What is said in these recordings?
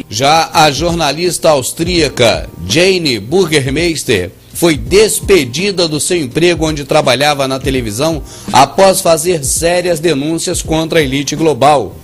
Já a jornalista austríaca Jane Burgermeister foi despedida do seu emprego onde trabalhava na televisão após fazer sérias denúncias contra a elite global.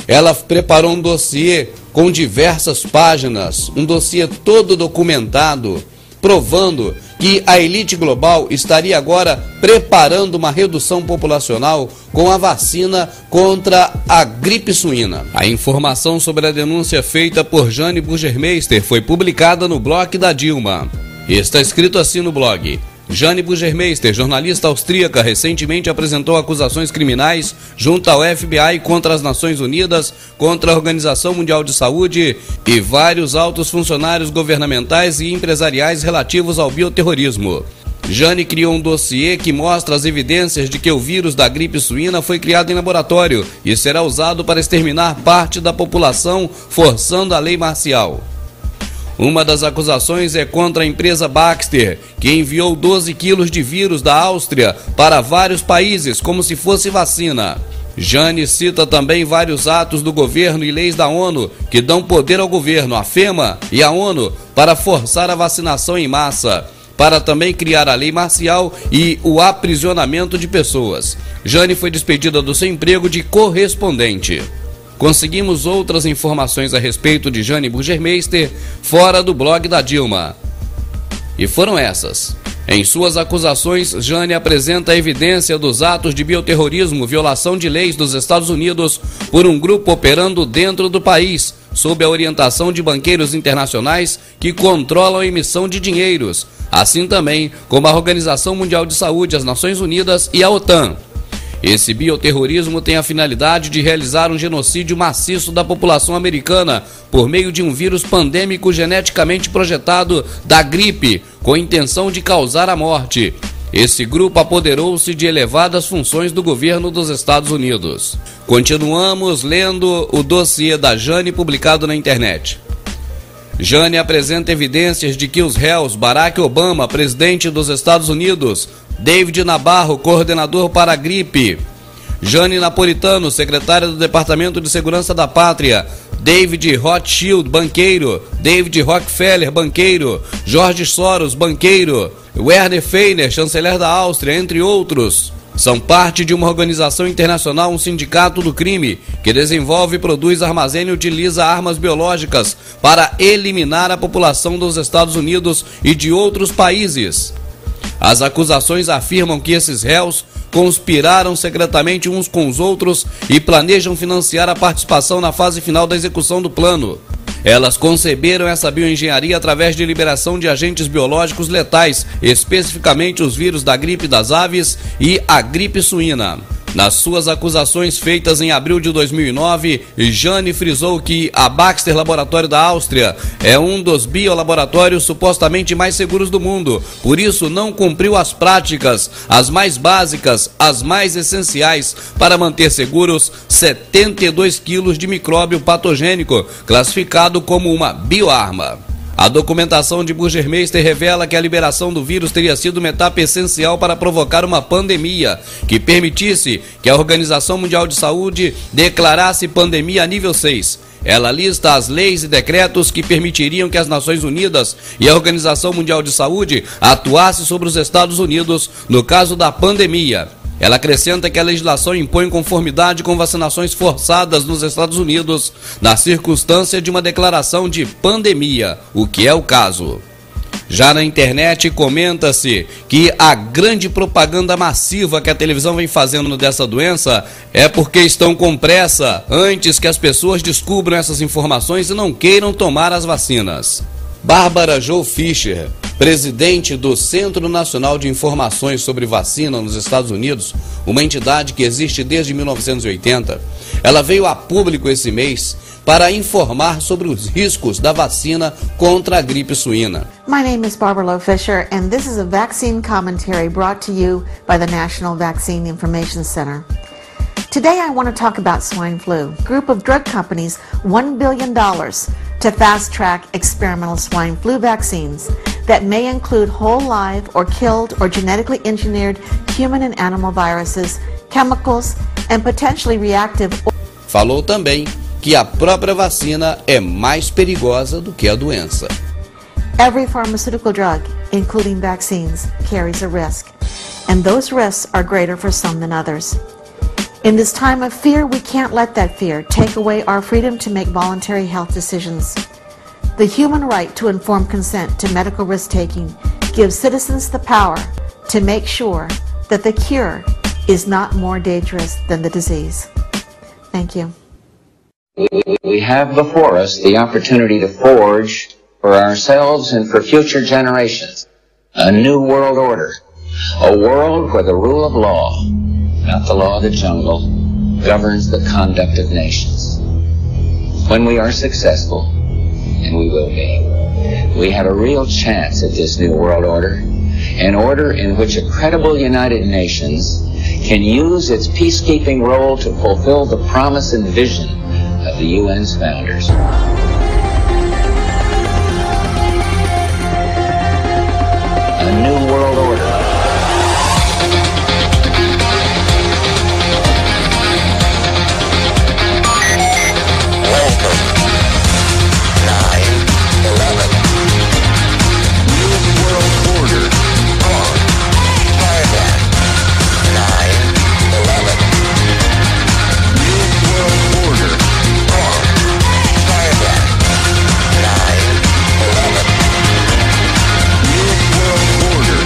Ela preparou um dossiê com diversas páginas, um dossiê todo documentado, provando que a elite global estaria agora preparando uma redução populacional com a vacina contra a gripe suína. A informação sobre a denúncia feita por Jane Burgermeister foi publicada no blog da Dilma. Está escrito assim no blog: Jane Burgermeister, jornalista austríaca, recentemente apresentou acusações criminais junto ao FBI contra as Nações Unidas, contra a Organização Mundial de Saúde e vários altos funcionários governamentais e empresariais relativos ao bioterrorismo. Jane criou um dossiê que mostra as evidências de que o vírus da gripe suína foi criado em laboratório e será usado para exterminar parte da população, forçando a lei marcial. Uma das acusações é contra a empresa Baxter, que enviou 12 quilos de vírus da Áustria para vários países como se fosse vacina. Jane cita também vários atos do governo e leis da ONU que dão poder ao governo, a FEMA e a ONU, para forçar a vacinação em massa, para também criar a lei marcial e o aprisionamento de pessoas. Jane foi despedida do seu emprego de correspondente. Conseguimos outras informações a respeito de Jane Burgermeister fora do blog da Dilma. E foram essas. Em suas acusações, Jane apresenta a evidência dos atos de bioterrorismo, violação de leis dos Estados Unidos por um grupo operando dentro do país, sob a orientação de banqueiros internacionais que controlam a emissão de dinheiros, assim também como a Organização Mundial de Saúde, as Nações Unidas e a OTAN. Esse bioterrorismo tem a finalidade de realizar um genocídio maciço da população americana por meio de um vírus pandêmico geneticamente projetado da gripe, com a intenção de causar a morte. Esse grupo apoderou-se de elevadas funções do governo dos Estados Unidos. Continuamos lendo o dossiê da Jane publicado na internet. Jane apresenta evidências de que os réus Barack Obama, presidente dos Estados Unidos, David Nabarro, coordenador para a gripe, Jane Napolitano, secretária do Departamento de Segurança da Pátria, David Rothschild, banqueiro, David Rockefeller, banqueiro, George Soros, banqueiro, Werner Feiner, chanceler da Áustria, entre outros, são parte de uma organização internacional, um sindicato do crime, que desenvolve, produz, armazena e utiliza armas biológicas para eliminar a população dos Estados Unidos e de outros países. As acusações afirmam que esses réus conspiraram secretamente uns com os outros e planejam financiar a participação na fase final da execução do plano. Elas conceberam essa bioengenharia através de liberação de agentes biológicos letais, especificamente os vírus da gripe das aves e a gripe suína. Nas suas acusações feitas em abril de 2009, Jane frisou que a Baxter Laboratório da Áustria é um dos biolaboratórios supostamente mais seguros do mundo, por isso não cumpriu as práticas, as mais básicas, as mais essenciais, para manter seguros 72 quilos de micróbio patogênico, classificado como uma bioarma. A documentação de Burgermeister revela que a liberação do vírus teria sido uma etapa essencial para provocar uma pandemia, que permitisse que a Organização Mundial de Saúde declarasse pandemia a nível 6. Ela lista as leis e decretos que permitiriam que as Nações Unidas e a Organização Mundial de Saúde atuassem sobre os Estados Unidos no caso da pandemia. Ela acrescenta que a legislação impõe conformidade com vacinações forçadas nos Estados Unidos na circunstância de uma declaração de pandemia, o que é o caso. Já na internet comenta-se que a grande propaganda massiva que a televisão vem fazendo dessa doença é porque estão com pressa antes que as pessoas descubram essas informações e não queiram tomar as vacinas. Bárbara Jo Fischer, presidente do Centro Nacional de Informações sobre Vacina nos Estados Unidos, uma entidade que existe desde 1980, ela veio a público esse mês para informar sobre os riscos da vacina contra a gripe suína. My name is Barbara Lo Fischer, and this is a vaccine commentary brought to you by the National Vaccine Information Center. Today I want to talk about swine flu. A group of drug companies $1 billion to fast-track experimental swine flu vaccines that may include whole live or killed or genetically engineered human and animal viruses, chemicals, and potentially reactive. Falou também que a própria vacina é mais perigosa do que a doença. Every pharmaceutical drug, including vaccines, carries a risk, and those risks are greater for some than others. In this time of fear, we can't let that fear take away our freedom to make voluntary health decisions. The human right to informed consent to medical risk-taking gives citizens the power to make sure that the cure is not more dangerous than the disease. Thank you. We have before us the opportunity to forge for ourselves and for future generations a new world order, a world where the rule of law, not the law of the jungle, governs the conduct of nations. When we are successful, and we will be, we have a real chance at this new world order, an order in which a credible United Nations can use its peacekeeping role to fulfill the promise and vision of the UN's founders. A new world order. Welcome. 9/11. New world order. On. Target. 9/11. New world order. On. Target. 9/11. New world order.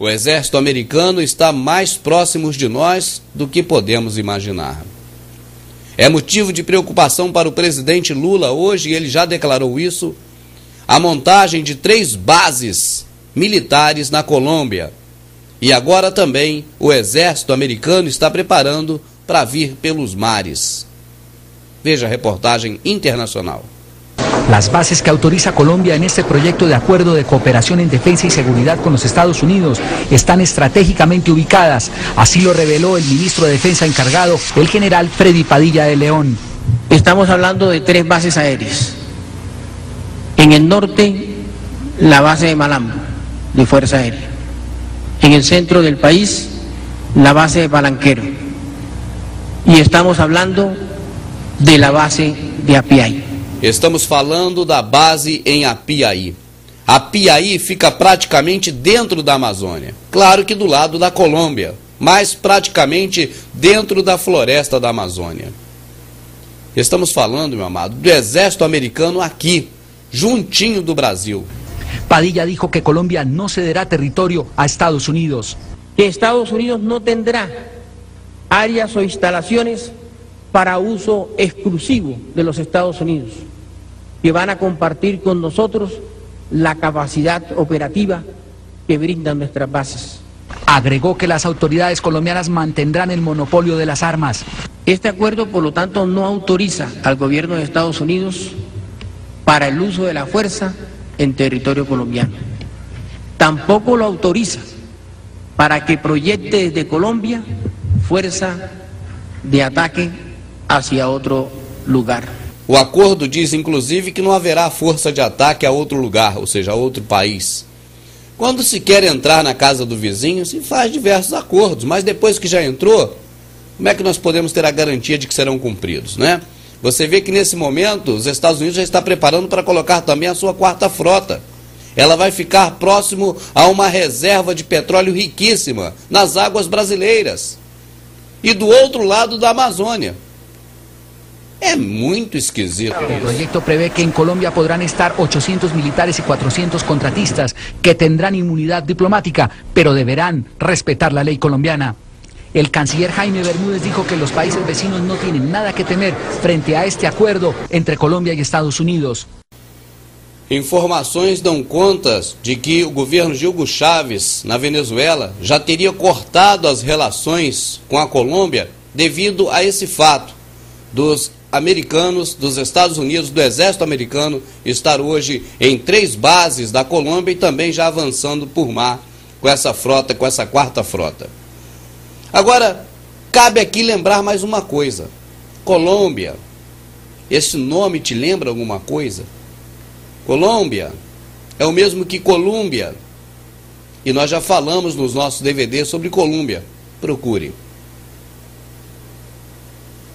O exército americano está mais próximo de nós do que podemos imaginar. É motivo de preocupação para o presidente Lula hoje, e ele já declarou isso, a montagem de 3 bases militares na Colômbia. E agora também o exército americano está preparando para vir pelos mares. Veja a reportagem internacional. Las bases que autoriza Colombia en este proyecto de acuerdo de cooperación en defensa y seguridad con los Estados Unidos están estratégicamente ubicadas. Así lo reveló el ministro de Defensa encargado, el general Freddy Padilla de León. Estamos hablando de 3 bases aéreas. En el norte, la base de Malambo, de Fuerza Aérea. En el centro del país, la base de Palanquero. Y estamos hablando de la base de Apiay. Estamos falando da base em Apiaí. Apiaí fica praticamente dentro da Amazônia. Claro que do lado da Colômbia, mas praticamente dentro da floresta da Amazônia. Estamos falando, meu amado, do exército americano aqui, juntinho do Brasil. Padilla dijo que Colombia no cederá territorio a Estados Unidos. Que Estados Unidos no tendrá áreas o instalaciones para uso exclusivo de los Estados Unidos, que van a compartir con nosotros la capacidad operativa que brindan nuestras bases. Agregó que las autoridades colombianas mantendrán el monopolio de las armas. Este acuerdo, por lo tanto, no autoriza al gobierno de Estados Unidos para el uso de la fuerza en territorio colombiano. Tampoco lo autoriza para que proyecte desde Colombia fuerza de ataque hacia outro lugar. O acordo diz, inclusive, que não haverá força de ataque a outro lugar, ou seja, a outro país. Quando se quer entrar na casa do vizinho, se faz diversos acordos, mas depois que já entrou, como é que nós podemos ter a garantia de que serão cumpridos, né? Você vê que nesse momento os Estados Unidos já está preparando para colocar também a sua 4ª frota. Ela vai ficar próximo a uma reserva de petróleo riquíssima nas águas brasileiras e do outro lado da Amazônia. É muito esquisito. El proyecto prevé que en Colombia podrán estar 800 militares y 400 contratistas que tendrán inmunidad diplomática, pero deberán respetar la ley colombiana. El canciller Jaime Bermúdez dijo que los países vecinos no tienen nada que temer frente a este acuerdo entre Colombia y Estados Unidos. Informações dão conta de que o governo de Hugo Chávez, na Venezuela, já teria cortado as relações com a Colômbia devido a esse fato dos americanos, dos Estados Unidos, do exército americano, estar hoje em 3 bases da Colômbia e também já avançando por mar com essa frota, com essa 4ª frota. Agora, cabe aqui lembrar mais uma coisa. Colômbia, esse nome te lembra alguma coisa? Colômbia é o mesmo que Colômbia. E nós já falamos nos nossos DVDs sobre Colômbia. Procure.